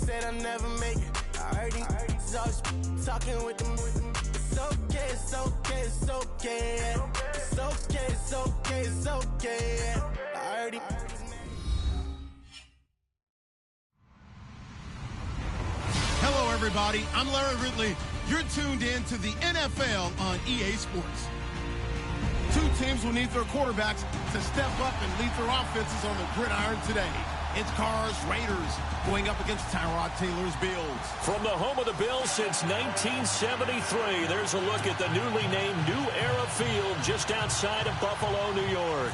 said I'll never make it. I heard these always talking with them. It's okay, it's okay, it's okay. It's okay, it's okay, it's okay. I heard it. Hello, everybody. I'm Larry Ridley. You're tuned in to the NFL on EA Sports. Two teams will need their quarterbacks to step up and lead their offenses on the gridiron today. It's Carr's Raiders going up against Tyrod Taylor's Bills. From the home of the Bills since 1973, there's a look at the newly named New Era Field just outside of Buffalo, New York.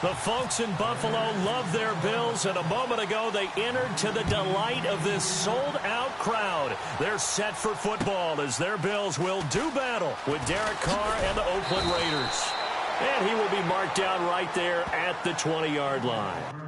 The folks in Buffalo love their Bills, and a moment ago they entered to the delight of this sold-out crowd. They're set for football as their Bills will do battle with Derek Carr and the Oakland Raiders. And he will be marked down right there at the 20-yard line.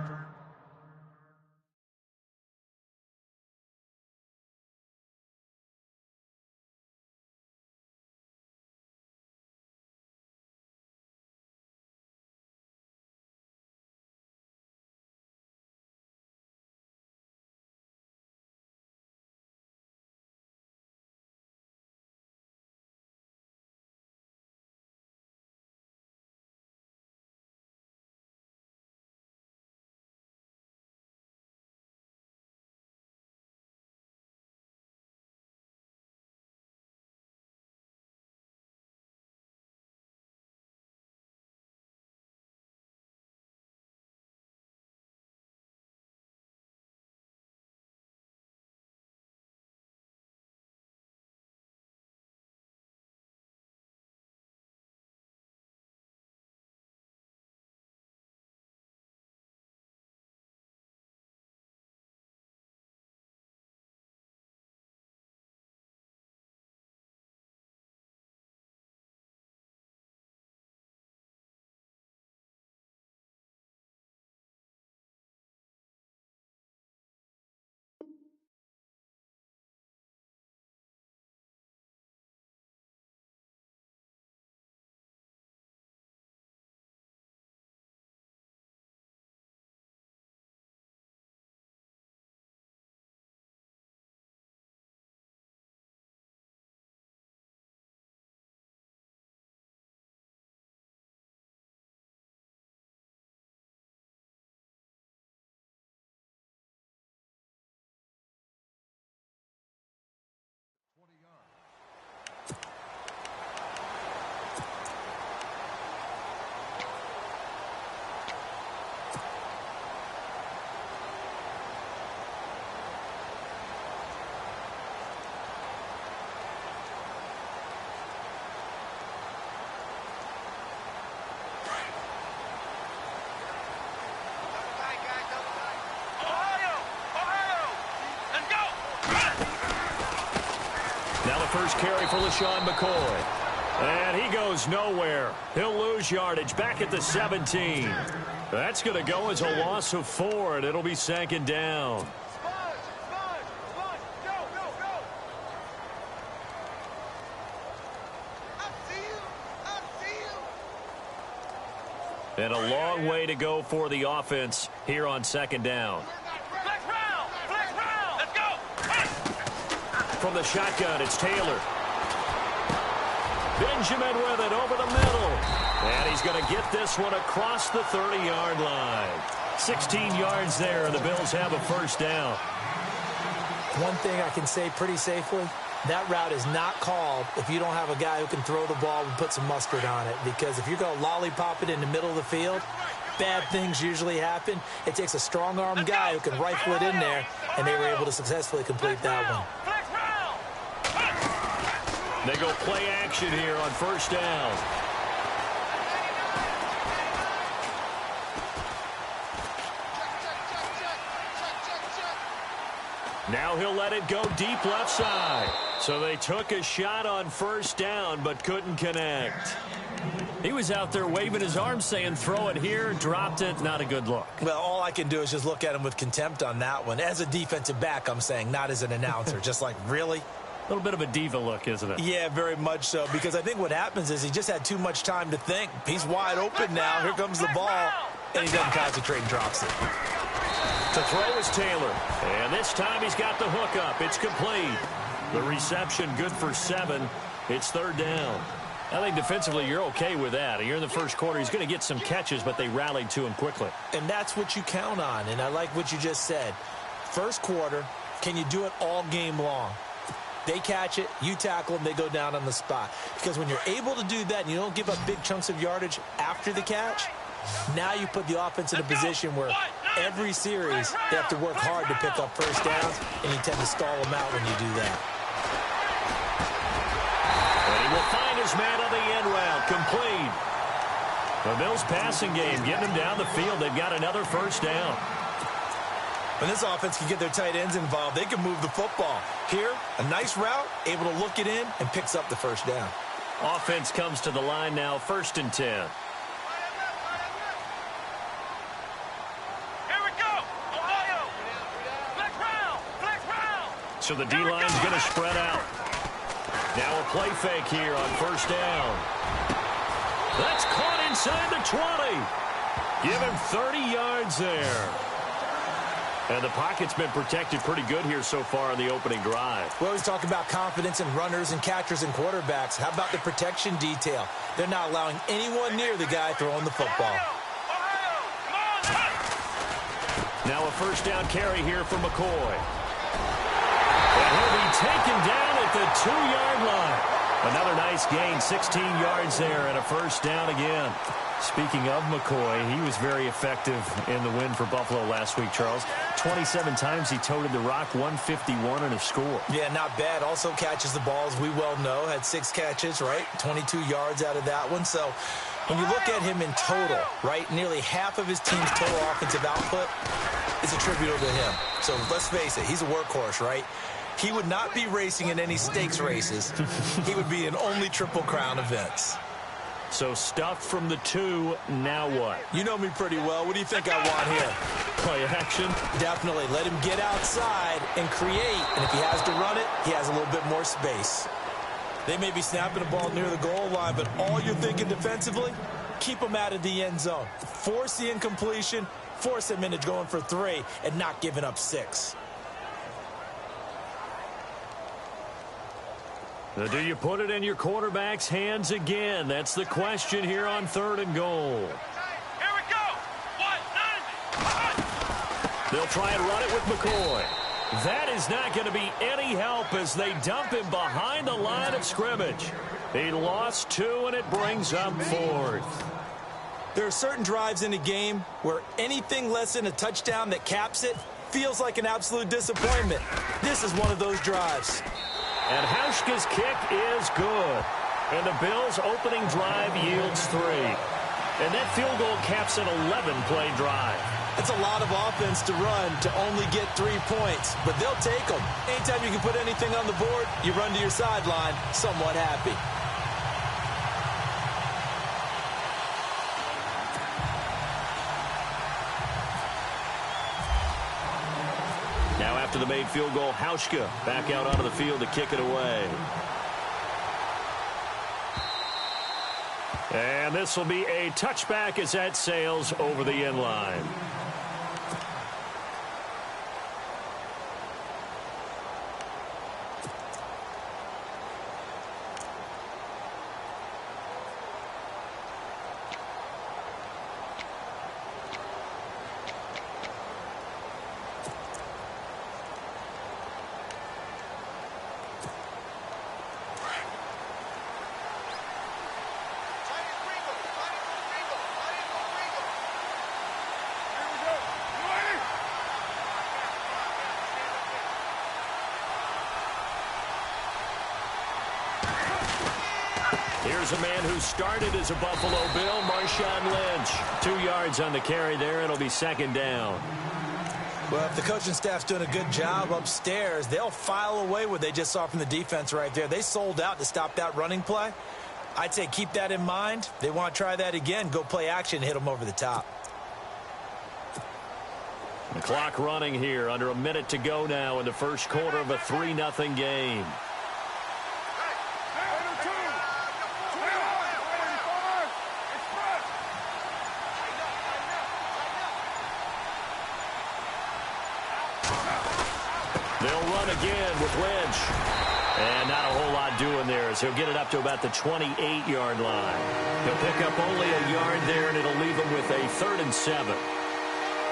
Now the first carry for LaShawn McCoy. And he goes nowhere. He'll lose yardage back at the 17. That's going to go as a loss of 4, and it'll be second down. And a long way to go for the offense here on second down. From the shotgun, it's Taylor. Benjamin with it over the middle. And he's going to get this one across the 30-yard line. 16 yards there, and the Bills have a first down. One thing I can say pretty safely, that route is not called if you don't have a guy who can throw the ball and put some mustard on it. Because if you're going to lollipop it in the middle of the field, bad things usually happen. It takes a strong-armed guy who can rifle it in there, and they were able to successfully complete that one. They go play action here on first down. Now he'll let it go deep left side. So they took a shot on first down but couldn't connect. He was out there waving his arms saying throw it here, dropped it, not a good look. Well, all I can do is just look at him with contempt on that one. As a defensive back, I'm saying, not as an announcer. Just like, really? A little bit of a diva look, isn't it? Yeah, very much so, because I think what happens is he just had too much time to think. He's wide open now. Here comes the ball, and he doesn't concentrate and drops it. To throw is Taylor. And this time he's got the hook up. It's complete. The reception good for 7. It's third down. I think defensively you're okay with that. You're in the first quarter. He's going to get some catches, but they rallied to him quickly. And that's what you count on. And I like what you just said. First quarter, can you do it all game long? They catch it, you tackle them, they go down on the spot. Because when you're able to do that and you don't give up big chunks of yardage after the catch, now you put the offense in a position where every series they have to work hard to pick up first downs, and you tend to stall them out when you do that. And he will find his man on the end route, complete. The Bills passing game, getting them down the field. They've got another first down. When this offense can get their tight ends involved, they can move the football. Here, a nice route, able to look it in, and picks up the first down. Offense comes to the line now, 1st and 10. So the D-line's going to spread out. Now a play fake here on first down. That's caught inside the 20. Give him 30 yards there. And the pocket's been protected pretty good here so far in the opening drive. We always talk about confidence in runners and catchers and quarterbacks. How about the protection detail? They're not allowing anyone near the guy throwing the football. Now a first down carry here for McCoy. And he'll be taken down at the 2-yard line. Another nice gain, 16 yards there, and a first down again. Speaking of McCoy, he was very effective in the win for Buffalo last week, Charles. 27 times he toted the rock, 151 and a score. Yeah, not bad. Also catches the ball, as we well know. Had 6 catches, right? 22 yards out of that one. So when you look at him in total, right, nearly half of his team's total offensive output is attributable to him. So let's face it, he's a workhorse, right? He would not be racing in any stakes races. He would be in only Triple Crown events. So stuff from the 2, now what? You know me pretty well. What do you think I want here? Play action? Definitely. Let him get outside and create. And if he has to run it, he has a little bit more space. They may be snapping the ball near the goal line, but all you're thinking defensively, keep him out of the end zone. Force the incompletion, force him into going for 3, and not giving up 6. Now, do you put it in your quarterback's hands again? That's the question here on 3rd and goal. Here we go. 1-9. They'll try and run it with McCoy. That is not going to be any help as they dump him behind the line of scrimmage. He lost 2, and it brings up 4th. There are certain drives in a game where anything less than a touchdown that caps it feels like an absolute disappointment. This is one of those drives. And Hauschka's kick is good. And the Bills' opening drive yields 3. And that field goal caps an 11-play drive. That's a lot of offense to run to only get 3 points, but they'll take them. Anytime you can put anything on the board, you run to your sideline somewhat happy. Now after the made field goal, Hauschka back out onto the field to kick it away. And this will be a touchback as that sails over the end line. Here's a man who started as a Buffalo Bill, Marshawn Lynch. 2 yards on the carry there. It'll be 2nd down. Well, if the coaching staff's doing a good job upstairs, they'll file away what they just saw from the defense right there. They sold out to stop that running play. I'd say keep that in mind. They want to try that again. Go play action, hit them over the top. The clock running here. Under a minute to go now in the first quarter of a 3-0 game. They'll run again with Lynch. And not a whole lot doing there, so he'll get it up to about the 28-yard line. He'll pick up only a yard there, and it'll leave him with a 3rd and 7.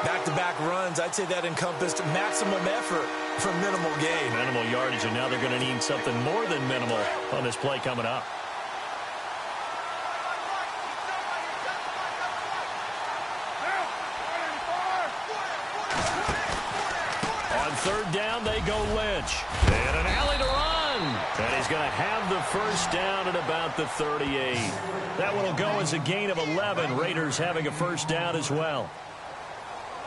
Back-to-back runs, I'd say that encompassed maximum effort for minimal gain. Minimal yardage, and now they're going to need something more than minimal on this play coming up. On 3rd down, they go Lynch. And an alley to run. And he's going to have the 1st down at about the 38. That one will go as a gain of 11. Raiders having a 1st down as well.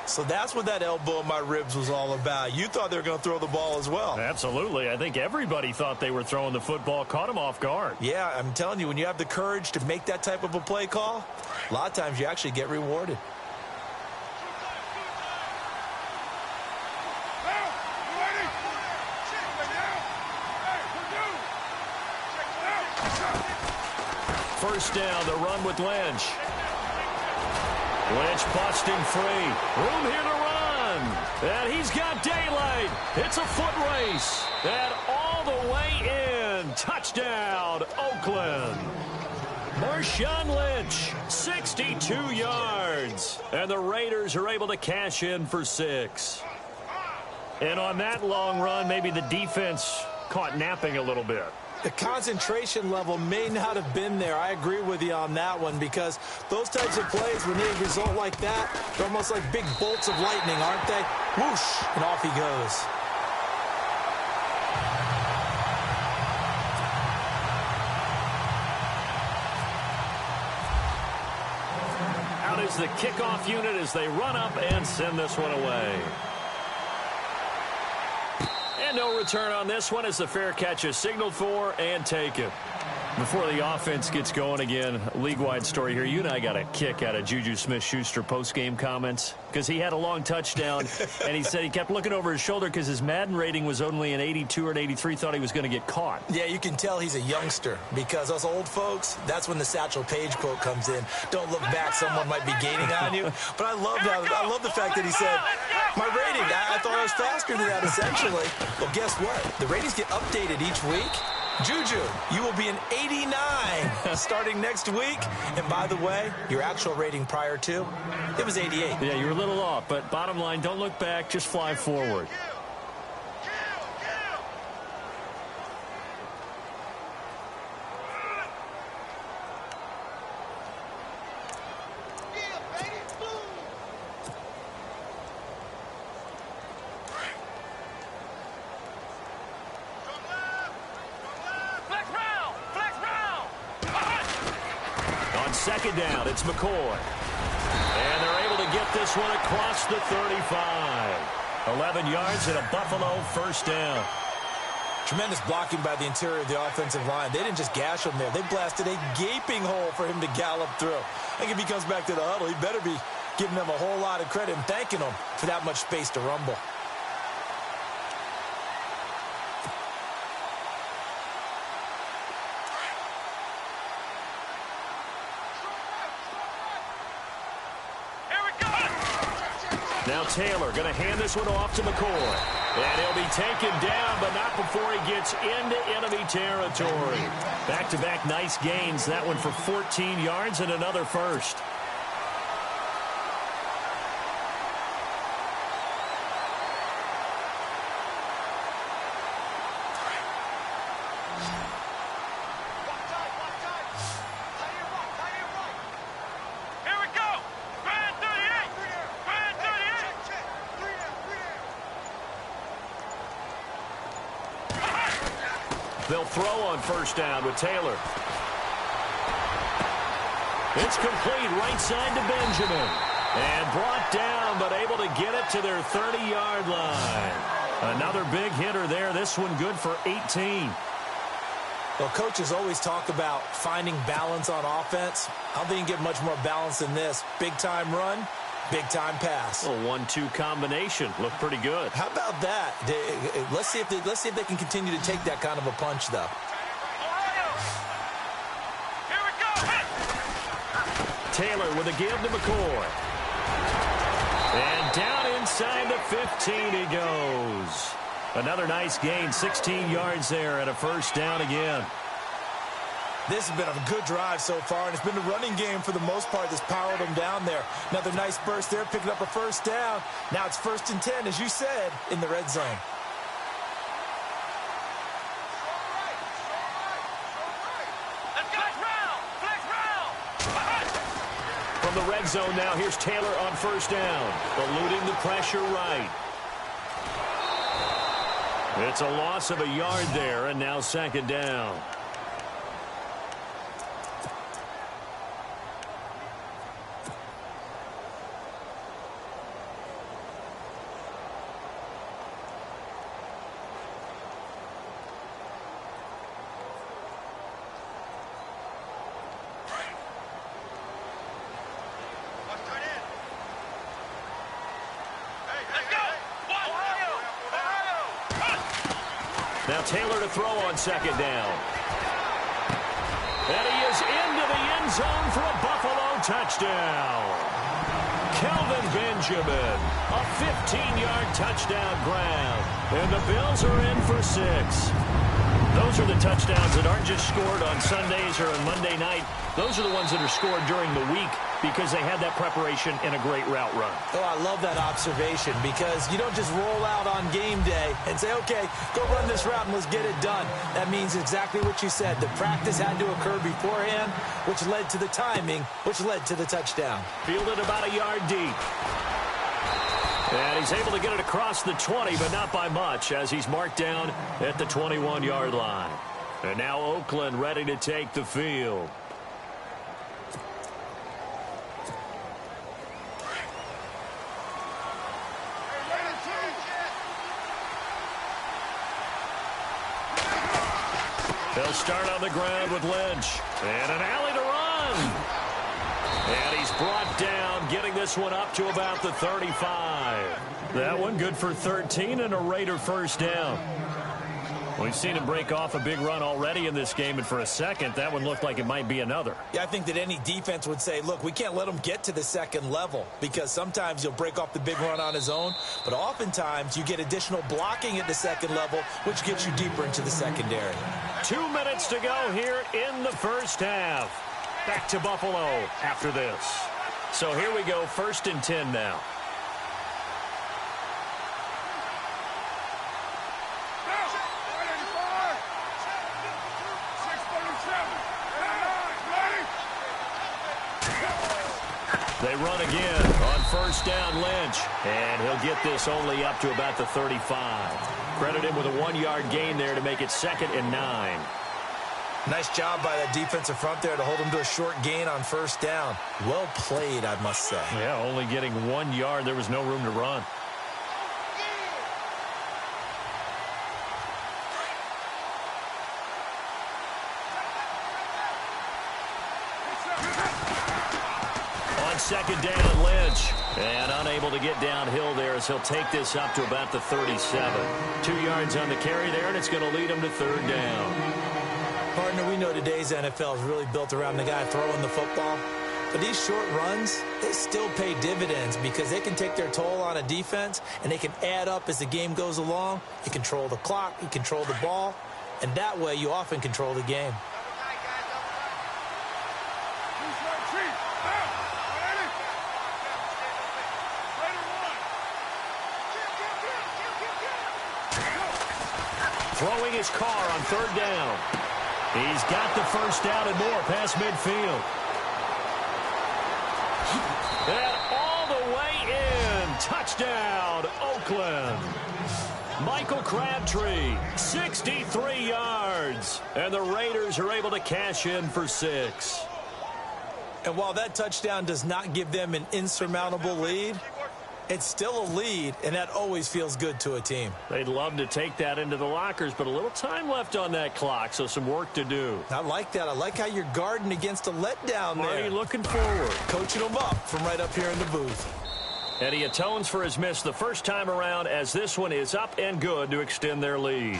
So that's what that elbow in my ribs was all about. You thought they were going to throw the ball as well. Absolutely. I think everybody thought they were throwing the football, caught him off guard. Yeah, I'm telling you, when you have the courage to make that type of a play call, a lot of times you actually get rewarded. First down, the run with Lynch. Lynch busting free. Room here to run. And he's got daylight. It's a foot race. And all the way in. Touchdown, Oakland. Marshawn Lynch, 62 yards. And the Raiders are able to cash in for 6. And on that long run, maybe the defense caught napping a little bit. The concentration level may not have been there. I agree with you on that one, because those types of plays, when they result like that, they're almost like big bolts of lightning, aren't they? Whoosh, and off he goes. Out is the kickoff unit as they run up and send this one away. And no return on this one as the fair catch is signaled for and taken. Before the offense gets going again, league-wide story here. You and I got a kick out of Juju Smith-Schuster post-game comments because he had a long touchdown, and he said he kept looking over his shoulder because his Madden rating was only an 82 or an 83, thought he was going to get caught. Yeah, you can tell he's a youngster because us old folks, that's when the Satchel Paige quote comes in. Don't look back, someone might be gaining on you. But I love the fact that he said, my rating, I thought I was faster than that, essentially. Well, guess what? The ratings get updated each week. Juju, you will be an 89 starting next week. And by the way, your actual rating prior to, it was 88. Yeah, you were a little off, but bottom line, don't look back, just fly forward. Second down, it's McCoy. And they're able to get this one across the 35. 11 yards and a Buffalo 1st down. Tremendous blocking by the interior of the offensive line. They didn't just gash him there. They blasted a gaping hole for him to gallop through. I think if he comes back to the huddle, he better be giving them a whole lot of credit and thanking them for that much space to rumble. Now Taylor going to hand this one off to McCoy. And he'll be taken down, but not before he gets into enemy territory. Back-to-back nice gains. That one for 14 yards and another 1st. They'll throw on 1st down with Taylor. It's complete right side to Benjamin. And brought down, but able to get it to their 30-yard line. Another big hitter there. This one good for 18. Well, coaches always talk about finding balance on offense. I don't think you can get much more balance than this. Big-time run, big-time pass. A 1-2 combination. Looked pretty good. How about that? Let's see if they can continue to take that kind of a punch, though. Here we go. Taylor with a give to McCoy. And down inside the 15 he goes. Another nice gain, 16 yards there and a first down again. This has been a good drive so far, and it's been the running game for the most part that's powered them down there. Another nice burst there, picking up a first down. Now it's 1st and 10, as you said, in the red zone. From the red zone now, here's Taylor on first down, eluding the pressure right. It's a loss of a yard there, and now 2nd down. Now Taylor to throw on 2nd down. And he is into the end zone for a Buffalo touchdown. Kelvin Benjamin, a 15-yard touchdown grab. And the Bills are in for 6. Those are the touchdowns that aren't just scored on Sundays or on Monday night. Those are the ones that are scored during the week because they had that preparation and a great route run. Oh, I love that observation because you don't just roll out on game day and say, okay, go run this route and let's get it done. That means exactly what you said. The practice had to occur beforehand, which led to the timing, which led to the touchdown. Fielded about a yard deep. And he's able to get it across the 20, but not by much, as he's marked down at the 21-yard line. And now Oakland ready to take the field. They'll start on the ground with Lynch. And an alley to run. And he's brought down, getting this one up to about the 35. That one good for 13 and a Raider first down. We've seen him break off a big run already in this game, and for a second, that one looked like it might be another. Yeah, I think that any defense would say, look, we can't let him get to the 2nd level because sometimes he'll break off the big run on his own, but oftentimes you get additional blocking at the 2nd level, which gets you deeper into the secondary. 2 minutes to go here in the first half. Back to Buffalo after this. So here we go, 1st and 10 now. They run again on first down, Lynch. And he'll get this only up to about the 35. Credit him with a 1-yard gain there to make it 2nd and 9. Nice job by that defensive front there to hold him to a short gain on first down. Well played, I must say. Yeah, only getting 1 yard. There was no room to run. On 2nd down, Lynch. And unable to get downhill there as he'll take this up to about the 37. 2 yards on the carry there, and it's going to lead him to 3rd down. Partner, we know today's NFL is really built around the guy throwing the football. But these short runs, they still pay dividends because they can take their toll on a defense and they can add up as the game goes along. You control the clock, you control the ball, and that way you often control the game. Throwing his car on 3rd down. He's got the first down and more past midfield. And all the way in. Touchdown, Oakland. Michael Crabtree, 63 yards. And the Raiders are able to cash in for 6. And while that touchdown does not give them an insurmountable lead, it's still a lead, and that always feels good to a team. They'd love to take that into the lockers, but a little time left on that clock, so some work to do. I like that. I like how you're guarding against a letdown there. Marty looking forward. Coaching them up from right up here in the booth. And he atones for his miss the first time around as this one is up and good to extend their lead.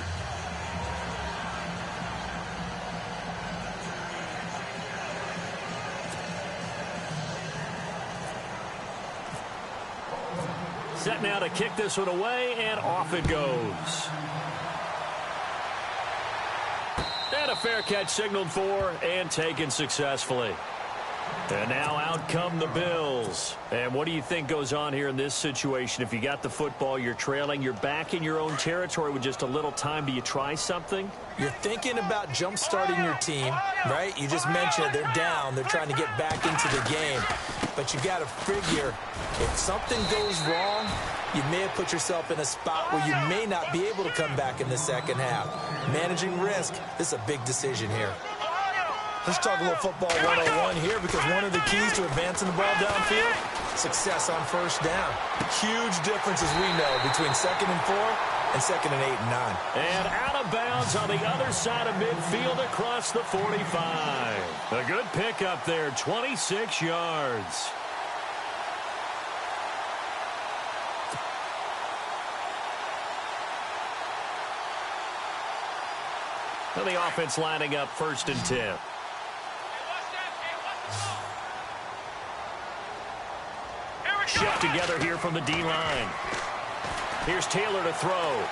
Set now to to kick this one away, and off it goes. And a fair catch signaled for and taken successfully. And now out come the Bills. And what do you think goes on here in this situation? If you got the football, you're trailing, you're back in your own territory with just a little time. Do you try something? You're thinking about jump-starting your team, right? You just mentioned they're down. They're trying to get back into the game. But you got to figure if something goes wrong, you may have put yourself in a spot where you may not be able to come back in the second half. Managing risk, this is a big decision here. Let's talk a little football 101 here, because one of the keys to advancing the ball downfield, success on first down. Huge difference, as we know, between 2nd and 4 and 2nd and 8 and 9. And out of bounds on the other side of midfield across the 45. A good pickup there, 26 yards. And the offense lining up 1st and 10. Shift together here from the D-line. Here's Taylor to throw.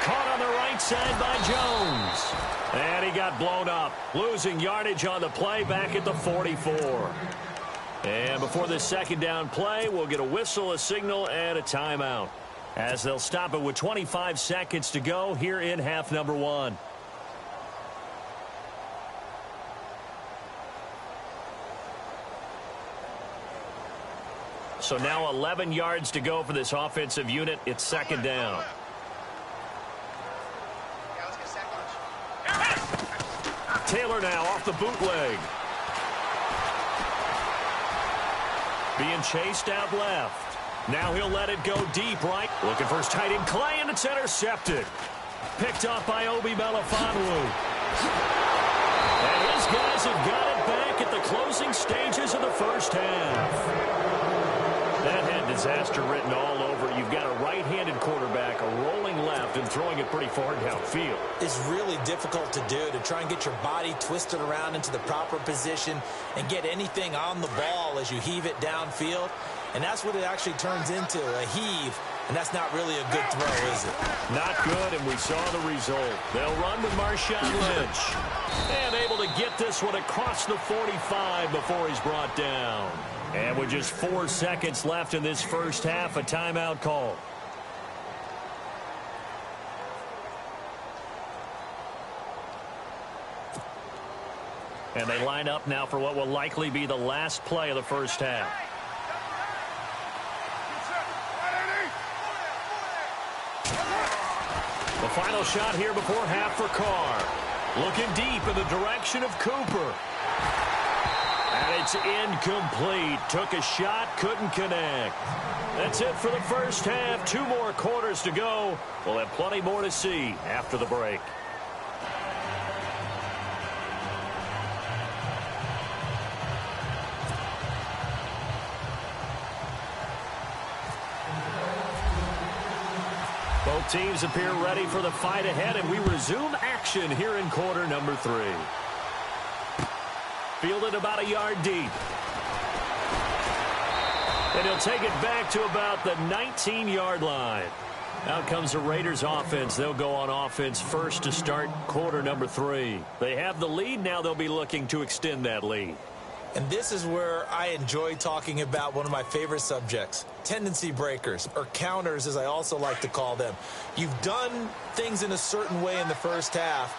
Caught on the right side by Jones. And he got blown up. Losing yardage on the play back at the 44. And before this second down play, we'll get a whistle, a signal, and a timeout, as they'll stop it with 25 seconds to go here in half number 1. So now 11 yards to go for this offensive unit. It's 2nd down. Taylor now off the bootleg. Being chased out left. Now he'll let it go deep right. Looking for his tight end Clay, and it's intercepted. Picked off by Obi Melifonwu. And his guys have got it back at the closing stages of the first half. That had disaster written all over. You've got a right-handed quarterback, a rolling left, and throwing it pretty far downfield. It's really difficult to do, to try and get your body twisted around into the proper position and get anything on the ball as you heave it downfield. And that's what it actually turns into, a heave. And that's not really a good throw, is it? Not good, and we saw the result. They'll run with Marshawn Lynch. And able to get this one across the 45 before he's brought down. And with just 4 seconds left in this first half, a timeout call. And they line up now for what will likely be the last play of the first half. The final shot here before half for Carr. Looking deep in the direction of Cooper. And it's incomplete. Took a shot, couldn't connect. That's it for the first half. 2 more quarters to go. We'll have plenty more to see after the break. Both teams appear ready for the fight ahead, and we resume action here in quarter number 3. Fielded about a yard deep. And he'll take it back to about the 19-yard line. Out comes the Raiders offense. They'll go on offense first to start quarter number 3. They have the lead. Now they'll be looking to extend that lead. And this is where I enjoy talking about one of my favorite subjects, tendency breakers, or counters as I also like to call them. You've done things in a certain way in the first half,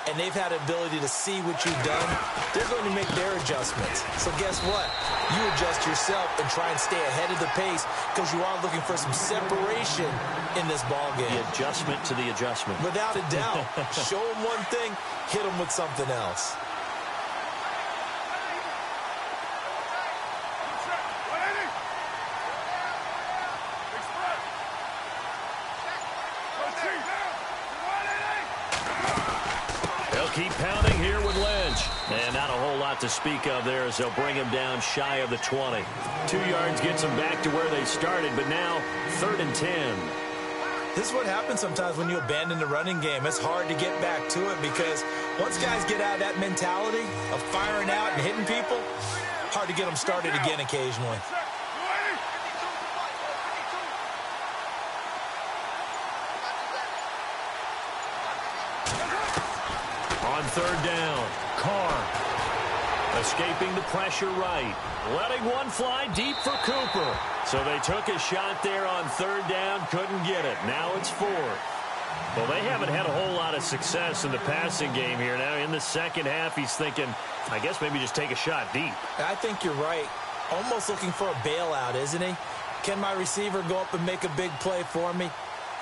and they've had the ability to see what you've done. They're going to make their adjustments. So guess what? You adjust yourself and try and stay ahead of the pace, because you are looking for some separation in this ball game. The adjustment to the adjustment. Without a doubt. Show them one thing, hit them with something else. Keep pounding here with Lynch. And not a whole lot to speak of there as they'll bring him down shy of the 20. 2 yards gets them back to where they started, but now 3rd and 10. This is what happens sometimes when you abandon the running game. It's hard to get back to it, because once guys get out of that mentality of firing out and hitting people, hard to get them started again occasionally. On third down, Carr escaping the pressure right. Letting one fly deep for Cooper. So they took a shot there on third down, couldn't get it. Now it's fourth. Well, they haven't had a whole lot of success in the passing game here. Now in the second half, he's thinking, I guess maybe just take a shot deep. I think you're right. Almost looking for a bailout, isn't he? Can my receiver go up and make a big play for me?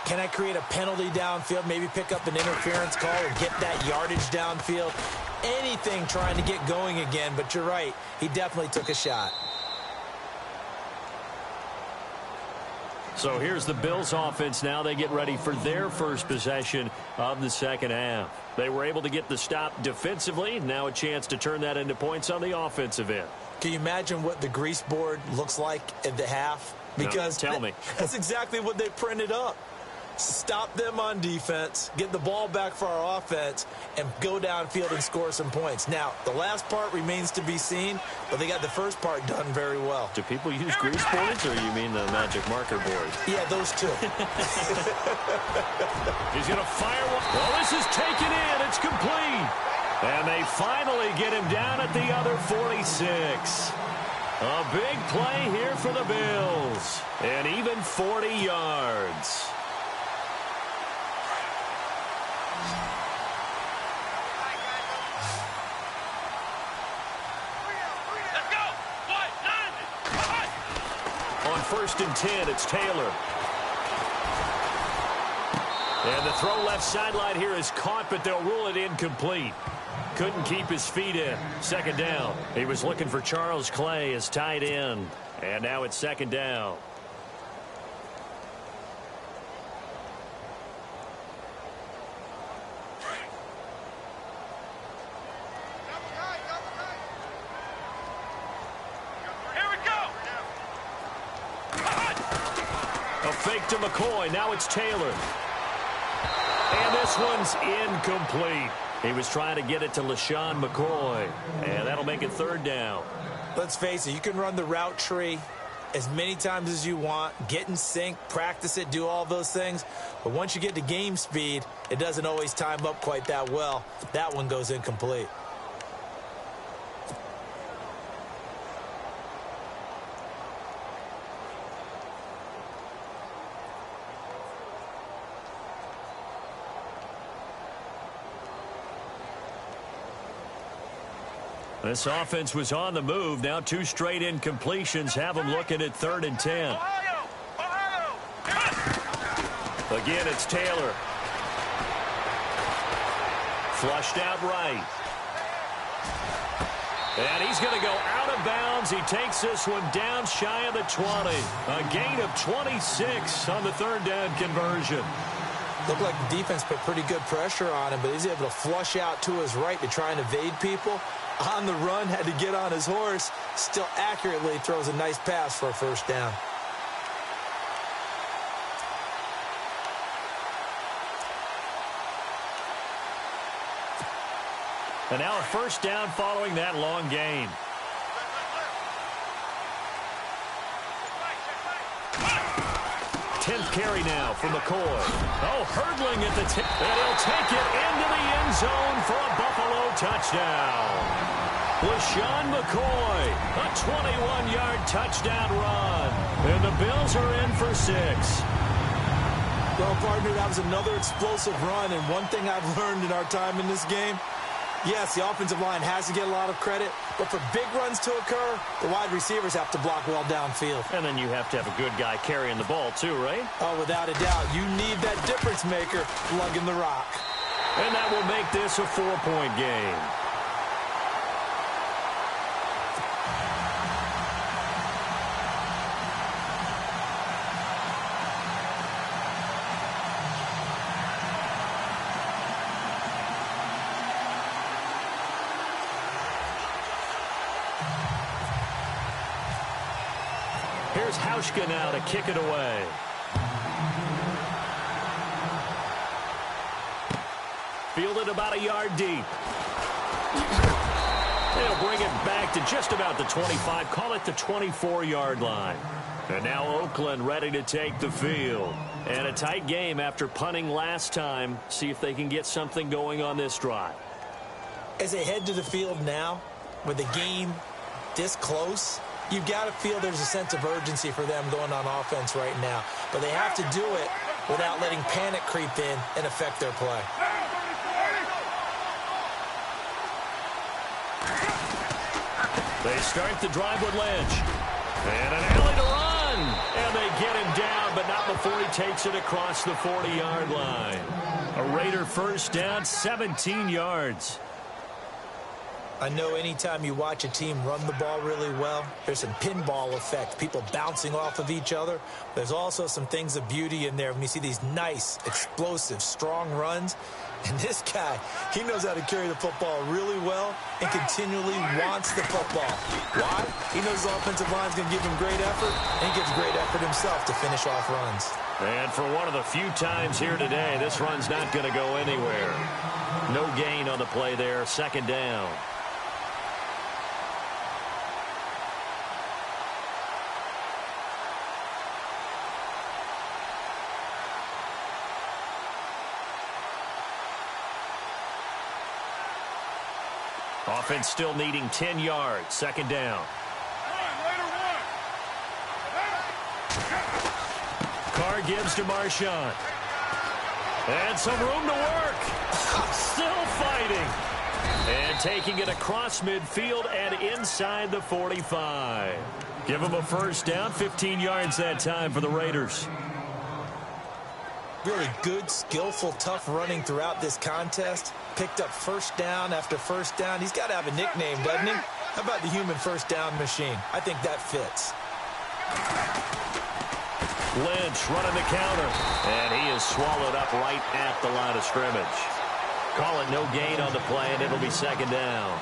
Can I create a penalty downfield, maybe pick up an interference call or get that yardage downfield? Anything trying to get going again, but you're right. He definitely took a shot. So here's the Bills offense now. They get ready for their first possession of the second half. They were able to get the stop defensively. Now a chance to turn that into points on the offensive end. Can you imagine what the grease board looks like at the half? Because no, tell me. That's exactly what they printed up. Stop them on defense, get the ball back for our offense, and go downfield and score some points. Now, the last part remains to be seen, but they got the first part done very well. Do people use grease boards, or you mean the magic marker board? Yeah, those two. He's going to fire one. Well, this is taken in. It's complete. And they finally get him down at the other 46. A big play here for the Bills. And even 40 yards. On 1st and 10, it's Taylor. And the throw left sideline here is caught, but they'll rule it incomplete. Couldn't keep his feet in. Second down. He was looking for Charles Clay as tight end. And now it's second down. Fake to McCoy. Now it's Taylor. And this one's incomplete. He was trying to get it to LaShawn McCoy. And that'll make it third down. Let's face it, you can run the route tree as many times as you want, get in sync, practice it, do all those things. But once you get to game speed, it doesn't always time up quite that well. That one goes incomplete. This offense was on the move. Now 2 straight incompletions have them looking at 3rd and 10. Again, it's Taylor. Flushed out right. And he's going to go out of bounds. He takes this one down shy of the 20. A gain of 26 on the 3rd down conversion. Looked like the defense put pretty good pressure on him, but he's able to flush out to his right to try and evade people. On the run, had to get on his horse. Still accurately throws a nice pass for a first down. And now a first down following that long gain. Tenth carry now for McCoy. Oh, hurdling at the tip. And he'll take it into the end zone for a Buffalo touchdown. LaShawn McCoy, a 21-yard touchdown run. And the Bills are in for 6. Well, partner, that was another explosive run. And one thing I've learned in our time in this game, yes, the offensive line has to get a lot of credit, but for big runs to occur, the wide receivers have to block well downfield. And then you have to have a good guy carrying the ball too, right? Oh, without a doubt. You need that difference maker lugging the rock. And that will make this a 4-point game. Here's Hauschka now to kick it away. Fielded about a yard deep. They'll bring it back to just about the 25. Call it the 24-yard line. And now Oakland ready to take the field. And a tight game after punting last time. See if they can get something going on this drive. As they head to the field now, with the game this close, you've got to feel there's a sense of urgency for them going on offense right now. But they have to do it without letting panic creep in and affect their play. They start the drive with Lynch. And an alley to run. And they get him down, but not before he takes it across the 40-yard line. A Raider first down, 17 yards. I know anytime you watch a team run the ball really well, there's some pinball effect, people bouncing off of each other. There's also some things of beauty in there when you see these nice, explosive, strong runs. And this guy, he knows how to carry the football really well and continually wants the football. Why? He knows the offensive line's going to give him great effort, and he gives great effort himself to finish off runs. And for one of the few times here today, this run's not going to go anywhere. No gain on the play there, second down. Offense still needing 10 yards. Second down. Carr gives to Marshawn. And some room to work. Still fighting. And taking it across midfield and inside the 45. Give him a first down. 15 yards that time for the Raiders. Really good, skillful, tough running throughout this contest. Picked up first down after first down. He's got to have a nickname, doesn't he? How about the human first down machine? I think that fits. Lynch running the counter. And he is swallowed up right at the line of scrimmage. Call it no gain on the play, and it'll be second down.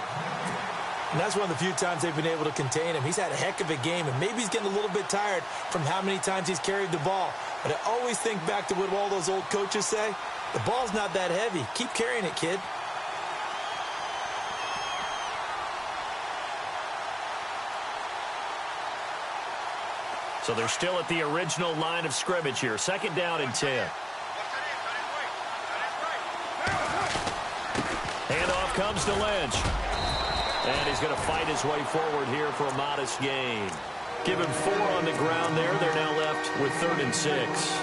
And that's one of the few times they've been able to contain him. He's had a heck of a game, and maybe he's getting a little bit tired from how many times he's carried the ball. But I always think back to what all those old coaches say. The ball's not that heavy. Keep carrying it, kid. So they're still at the original line of scrimmage here. Second down and 10. Handoff comes to Lynch. And he's going to fight his way forward here for a modest gain. Give him 4 on the ground there. They're now left with 3rd and 6.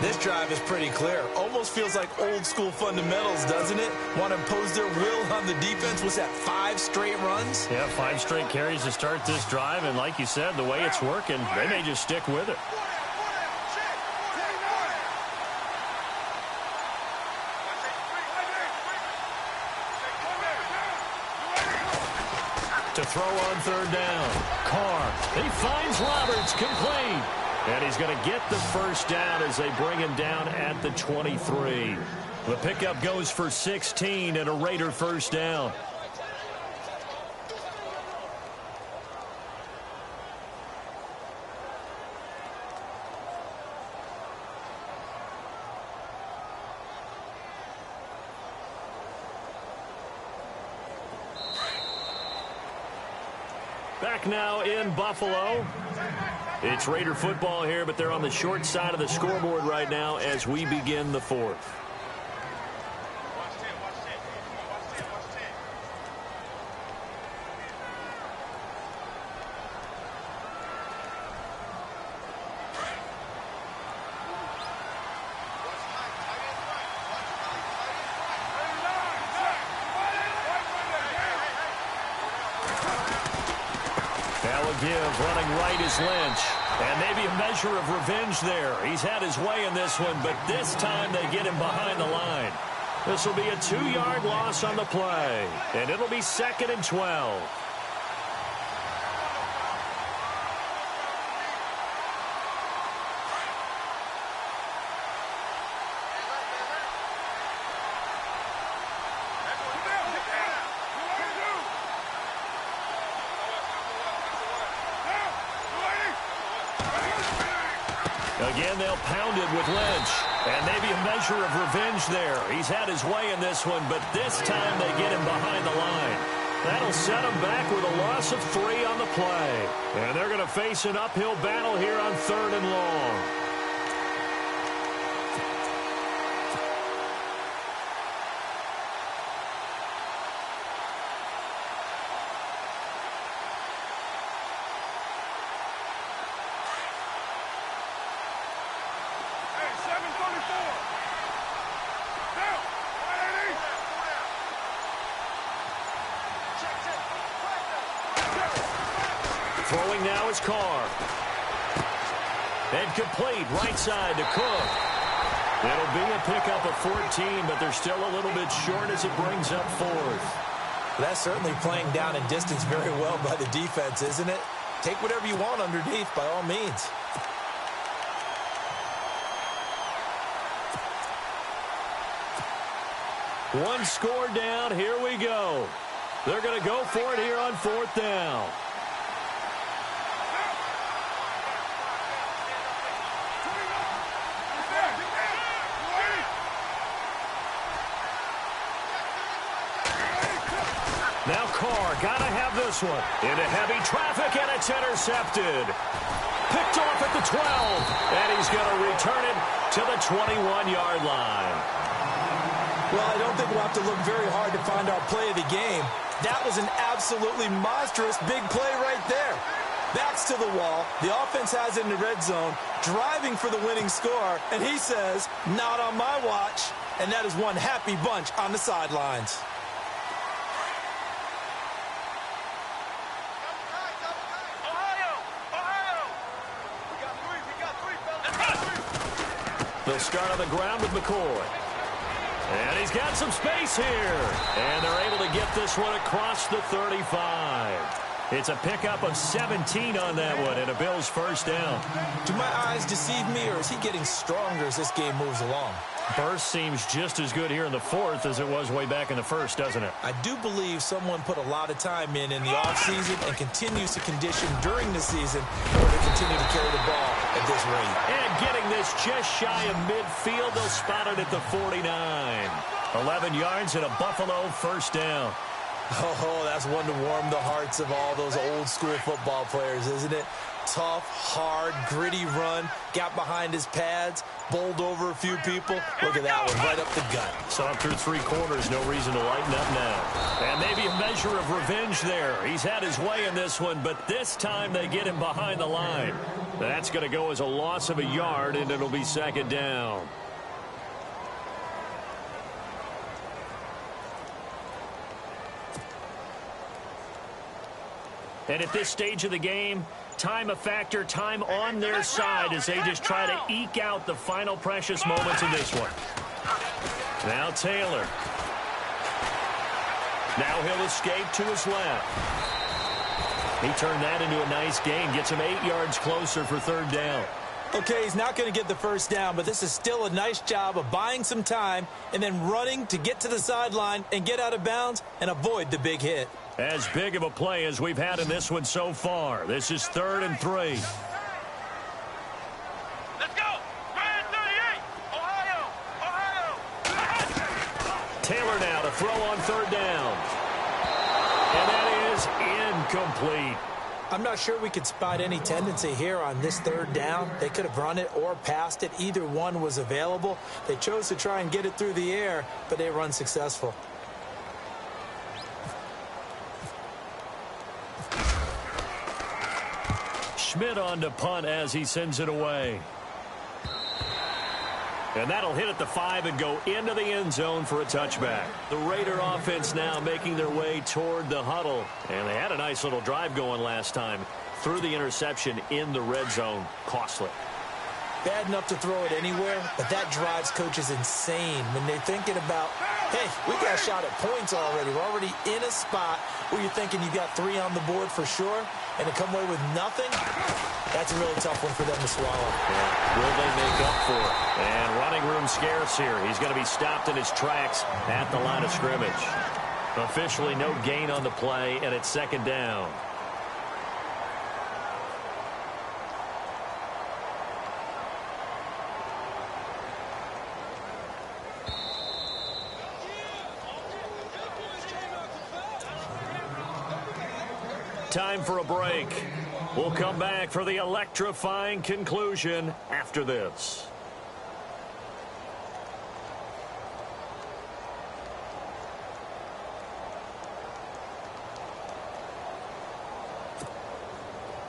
This drive is pretty clear. Almost feels like old school fundamentals, doesn't it? Want to impose their will on the defense. Was that 5 straight runs? Yeah, 5 straight carries to start this drive. And like you said, the way it's working, they may just stick with it. To throw on 3rd down. Carr. He finds Roberts, complete. And he's going to get the first down as they bring him down at the 23. The pickup goes for 16 and a Raider first down. Back now in Buffalo. It's Raider football here, but they're on the short side of the scoreboard right now as we begin the 4th. Running right is Lynch. And maybe a measure of revenge there. He's had his way in this one, but this time they get him behind the line. This will be a 2-yard loss on the play. And it'll be 2nd and 12. Again, they'll pound it with Lynch. And maybe a measure of revenge there. He's had his way in this one, but this time they get him behind the line. That'll set him back with a loss of 3 on the play. And they're going to face an uphill battle here on 3rd and long. goes Carr. And complete right side to Cook. It'll be a pickup of 14, but they're still a little bit short as it brings up fourth. That's certainly playing down in distance very well by the defense, isn't it? Take whatever you want underneath by all means. One score down. Here we go. They're going to go for it here on fourth down. Now Carr got to have this one. Into heavy traffic, and it's intercepted. Picked off at the 12, and he's going to return it to the 21-yard line. Well, I don't think we'll have to look very hard to find our play of the game. That was an absolutely monstrous big play right there. Backs to the wall. The offense has it in the red zone, driving for the winning score, and he says, not on my watch. And that is one happy bunch on the sidelines. They'll start on the ground with McCoy. And he's got some space here. And they're able to get this one across the 35. It's a pickup of 17 on that one, and a Bills first down. Do my eyes deceive me, or is he getting stronger as this game moves along? Burst seems just as good here in the fourth as it was way back in the first, doesn't it? I do believe someone put a lot of time in the offseason and continues to condition during the season in order to continue to carry the ball at this rate. And getting this just shy of midfield, they'll spot it at the 49. 11 yards and a Buffalo first down. Oh, that's one to warm the hearts of all those old school football players, isn't it? Tough, hard, gritty run, got behind his pads, bowled over a few people. Look at that one, right up the gut. Saw him through three quarters, no reason to lighten up now. And maybe a measure of revenge there. He's had his way in this one, but this time they get him behind the line. That's going to go as a loss of a yard, and it'll be second down. And at this stage of the game, time a factor, time on their side as they just try to eke out the final precious moments in this one. Now Taylor. Now he'll escape to his left. He turned that into a nice gain, gets him 8 yards closer for third down. Okay, he's not going to get the first down, but this is still a nice job of buying some time and then running to get to the sideline and get out of bounds and avoid the big hit. As big of a play as we've had in this one so far. This is 3rd and 3. Let's go! Ryan 38! Ohio! Taylor now to throw on third down. And that is incomplete. I'm not sure we could spot any tendency here on this third down. They could have run it or passed it. Either one was available. They chose to try and get it through the air, but they were unsuccessful. Schmidt on to punt as he sends it away. And that'll hit at the 5 and go into the end zone for a touchback. The Raider offense now making their way toward the huddle. And they had a nice little drive going last time. Threw the interception in the red zone. Costly. Bad enough to throw it anywhere, but that drives coaches insane when they're thinking about, hey, we got a shot at points already. We're already in a spot where you're thinking you got 3 on the board for sure, and to come away with nothing, that's a really tough one for them to swallow. Yeah. Will they make up for it? And running room scarce here. He's going to be stopped in his tracks at the line of scrimmage. Officially no gain on the play, and it's second down. Time for a break. We'll come back for the electrifying conclusion after this.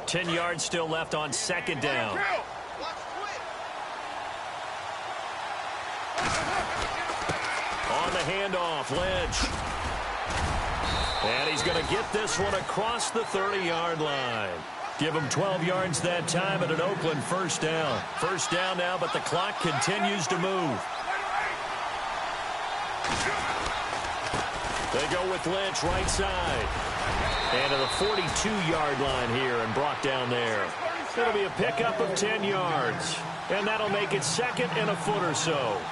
Ten yards still left on second down. On the handoff, Lynch. And he's going to get this one across the 30-yard line. Give them 12 yards that time and an Oakland first down. First down now, but the clock continues to move. They go with Lynch right side. And to the 42-yard line here and brought down there. It'll be a pickup of 10 yards. And that'll make it second and a foot or so.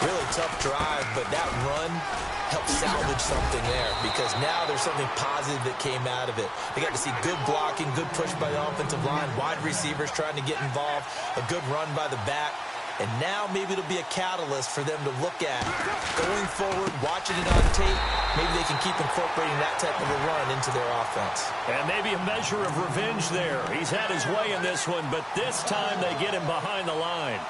Really tough drive, but that run helped salvage something there because now there's something positive that came out of it. They got to see good blocking, good push by the offensive line, wide receivers trying to get involved, a good run by the back. And now maybe it'll be a catalyst for them to look at going forward, watching it on tape. Maybe they can keep incorporating that type of a run into their offense. And maybe a measure of revenge there. He's had his way in this one, but this time they get him behind the line.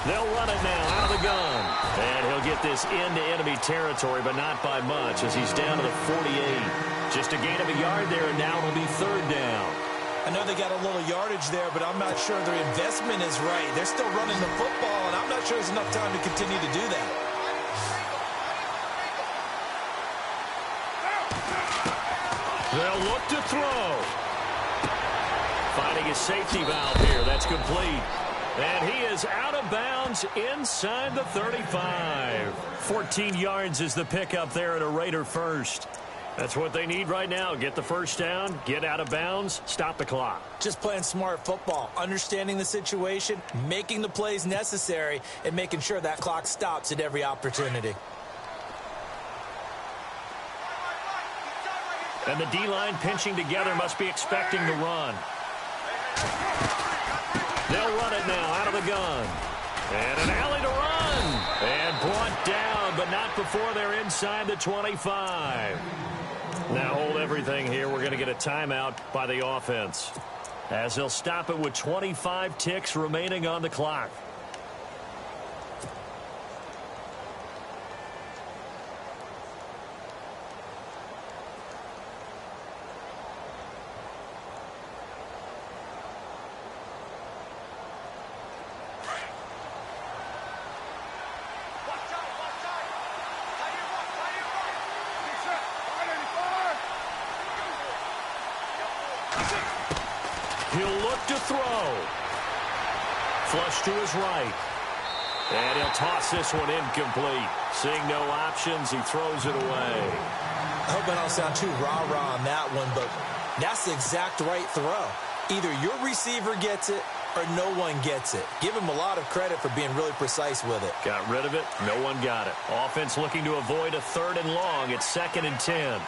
They'll run it now out of the gun. And he'll get this into enemy territory, but not by much as he's down to the 48. Just a gain of a yard there, and now it'll be third down. I know they got a little yardage there, but I'm not sure their investment is right. They're still running the football, and I'm not sure there's enough time to continue to do that. They'll look to throw. Finding his safety valve here. That's complete. And he is out of bounds inside the 35. 14 yards is the pickup there at a Raider first. That's what they need right now. Get the first down, get out of bounds, stop the clock. Just playing smart football, understanding the situation, making the plays necessary, and making sure that clock stops at every opportunity. And the D-line pinching together must be expecting the run. They'll run it now out of the gun. And an alley to run. And brought down, but not before they're inside the 25. Now hold everything here. We're going to get a timeout by the offense, as they'll stop it with 25 ticks remaining on the clock. He'll look to throw. Flush to his right. And he'll toss this one incomplete. Seeing no options, he throws it away. I hope I don't sound too rah-rah on that one, but that's the exact right throw. Either your receiver gets it or no one gets it. Give him a lot of credit for being really precise with it. Got rid of it. No one got it. Offense looking to avoid a 3rd and long. It's 2nd and 10.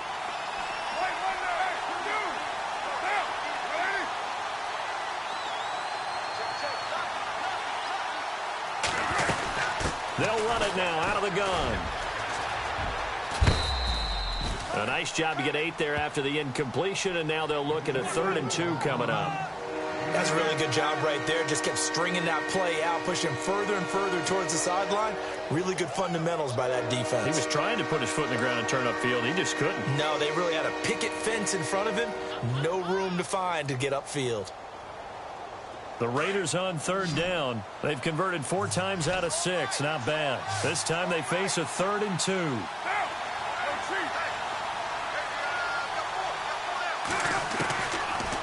They'll run it now out of the gun. A nice job to get 8 there after the incompletion, and now they'll look at a 3rd and 2 coming up. That's a really good job right there. Just kept stringing that play out, pushing further and further towards the sideline. Really good fundamentals by that defense. He was trying to put his foot in the ground and turn upfield. He just couldn't. No, they really had a picket fence in front of him. No room to find to get upfield. The Raiders on 3rd down. They've converted 4 times out of 6. Not bad. This time they face a 3rd and 2.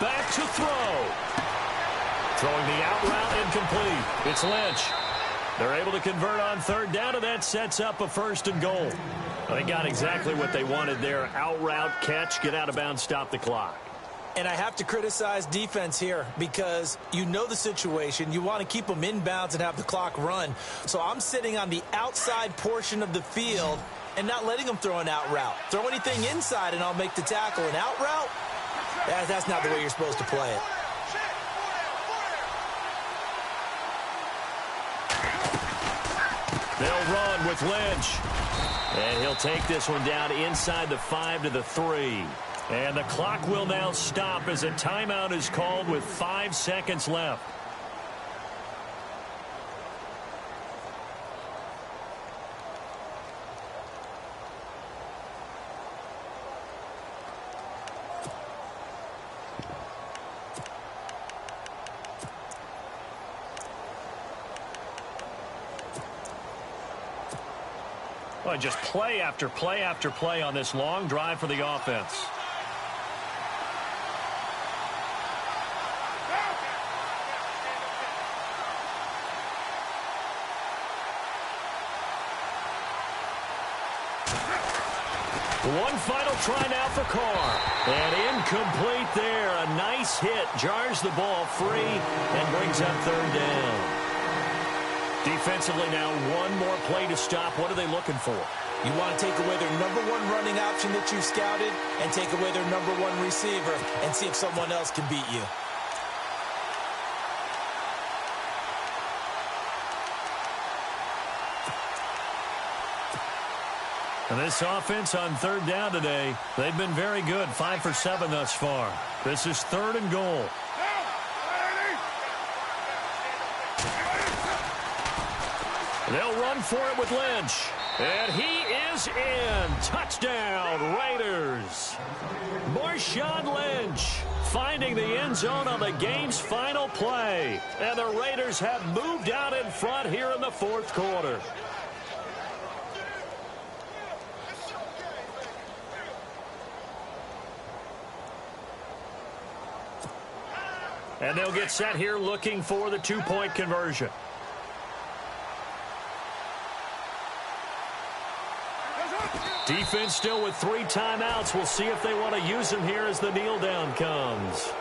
Back to throw. Throwing the out route incomplete. It's Lynch. They're able to convert on 3rd down, and that sets up a 1st and goal. They got exactly what they wanted there. Out route, catch, get out of bounds, stop the clock. And I have to criticize defense here because you know the situation. You want to keep them inbounds and have the clock run. So I'm sitting on the outside portion of the field and not letting them throw an out route. Throw anything inside and I'll make the tackle. An out route? That's not the way you're supposed to play it. They'll run with Lynch. And he'll take this one down inside the 5 to the 3. And the clock will now stop as a timeout is called with 5 seconds left. Well, just play after play after play on this long drive for the offense. One final try now for Carr. And incomplete there. A nice hit. Jars the ball free and brings up third down. Defensively now, one more play to stop. What are they looking for? You want to take away their number one running option that you've scouted and take away their number one receiver and see if someone else can beat you. And this offense on third down today, they've been very good. 5 for 7 thus far. This is 3rd and goal. They'll run for it with Lynch. And he is in. Touchdown, Raiders. Marshawn Lynch finding the end zone on the game's final play. And the Raiders have moved out in front here in the 4th quarter. And they'll get set here looking for the 2-point conversion. Defense still with 3 timeouts. We'll see if they want to use them here as the kneel down comes.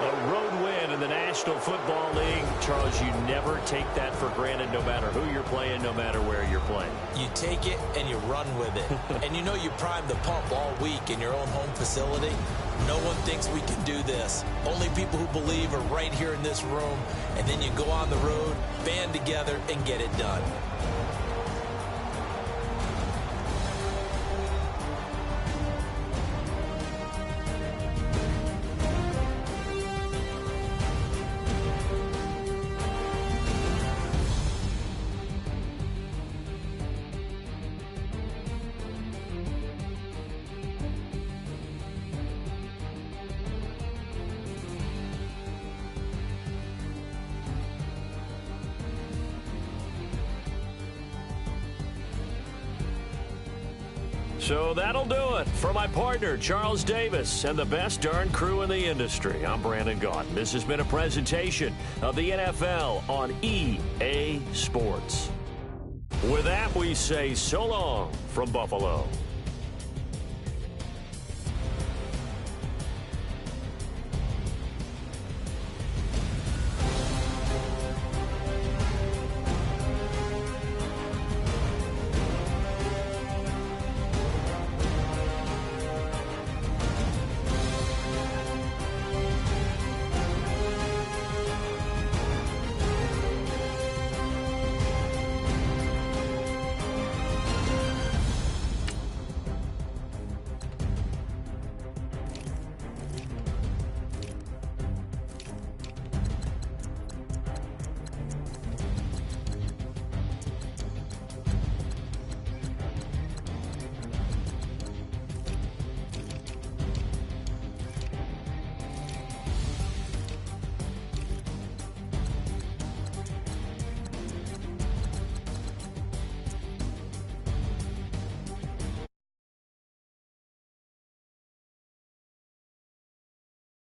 A road win in the National Football League. Charles, you never take that for granted no matter who you're playing, no matter where you're playing. You take it and you run with it. And you know you primed the pump all week in your own home facility. No one thinks we can do this. Only people who believe are right here in this room. And then you go on the road, band together, and get it done. So that'll do it. For my partner, Charles Davis, and the best darn crew in the industry, I'm Brandon Gaunt. This has been a presentation of the NFL on EA Sports. With that, we say so long from Buffalo.